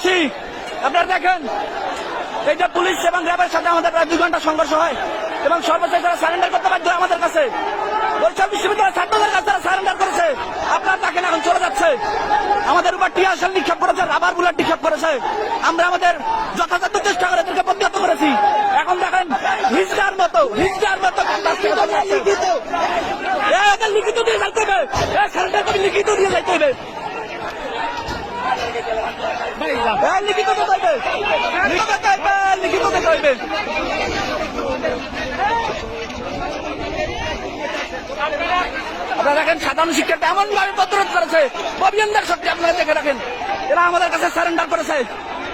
এলাকাবাসী আপনারা দেখেন, এই যে পুলিশ এবং র্যাবের সাথে আমাদের প্রায় 2 ঘন্টা সংঘর্ষ হয় এবং সর্বশেষ তারা সারেন্ডার করতে বাধ্য হয় আমাদের কাছে। বরিশাল বিশ্ববিদ্যালয়ের ছাত্রদের কাছে তারা সারেন্ডার করেছে। আপনারা দেখেন এখন চলে যাচ্ছে, আমাদের উপর টিয়ার শেল নিক্ষেপ করেছে, রাবার বুলেট নিক্ষেপ করেছে। আমরা আমাদের যথাযথ চেষ্টা করে এদেরকে প্রতিহত করেছি। এখন দেখেন হিজড়ার মতো লিখিত দিয়ে যাইতে হবে, সারেন্ডার করে লিখিত দিয়ে যাইতে হবে, লিখিত দিতে হবে, লিখিত দিতে হবে। আপনারা দেখেন সাধারণ শিক্ষার্থী এমন ভাবে প্রতিরোধ করেছে, অভিযানদের শক্তি আপনারা দেখে রাখেন, এরা আমাদের কাছে সারেন্ডার করেছে,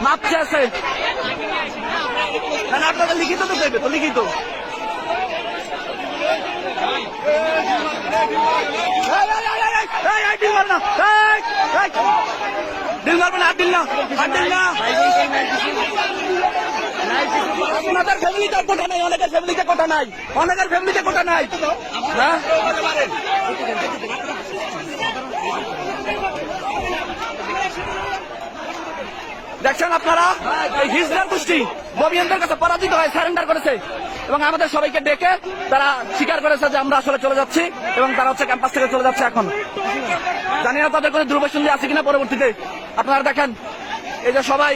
মাপ চেয়েছে। আপনাদের লিখিত দিতে হবে, তো লিখিত ডিল মারবে না, ডিল না। আপনাদের ফ্যামিলিতে কোটা নাই, অনেকের ফ্যামিলিতে কোটা নাই, অনেকের ফ্যামিলিতে কোটা নাই। দেখছেন আপনারা, এই হিজড়ার গোষ্ঠী ববিয়ানদের কাছে পরাজিত হয়ে সারেন্ডার করেছে এবং আমাদের সবাইকে ডেকে তারা স্বীকার করেছে যে আমরা আসলে চলে যাচ্ছি এবং তারা হচ্ছে ক্যাম্পাস থেকে চলে যাচ্ছে। এখন জানি না তাদের কোনো দুর্বসন্ধি আছে কিনা পরবর্তীতে। আপনারা দেখেন এই যে সবাই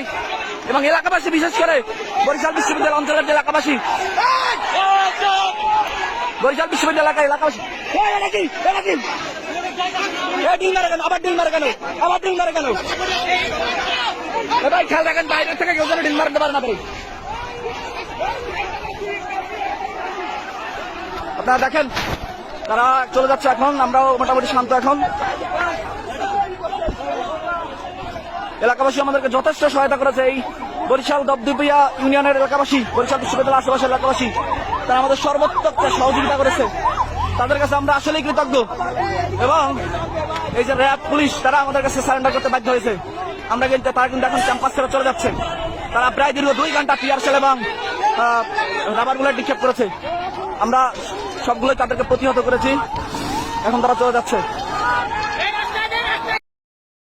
এবং এলাকাবাসী, বিশেষ করে বরিশাল বিশ্ববিদ্যালয় অঞ্চলের যে এলাকাবাসী, বরিশাল বিশ্ববিদ্যালয় এলাকাবাসী ডিল মারে কেন, আবার ডিল মারে কেন, আবার ডিল মারে কেন? ভাই খেয়াল রাখেন, বাইরের থেকে কেউ যেন ডিল মারতে পারে না। আপনারা দেখেন তারা চলে যাচ্ছে। এখন আমরাও মোটামুটি শান্ত। এখন এলাকাবাসী আমাদেরকে যথেষ্ট সহায়তা করেছে। এই বরিশাল দপদপিয়া ইউনিয়নের এলাকাবাসী, বরিশাল বিশ্ববিদ্যালয় আশেপাশের এলাকাবাসী, তারা আমাদের সর্বোত্তম সহযোগিতা করেছে। তাদের কাছে আমরা আসলেই কৃতজ্ঞ। এবং এই যে র্যাব, পুলিশ, তারা আমাদের কাছে সারেন্ডার করতে বাধ্য হয়েছে। তারা কিন্তু এখন ক্যাম্পাস ছেড়ে চলে যাচ্ছে। তারা প্রায় দীর্ঘ 2 ঘন্টা টিয়ার শেল এবং রাবার বুলেট নিক্ষেপ করেছে। আমরা সবগুলোই তাদেরকে প্রতিহত করেছি। এখন তারা চলে যাচ্ছে।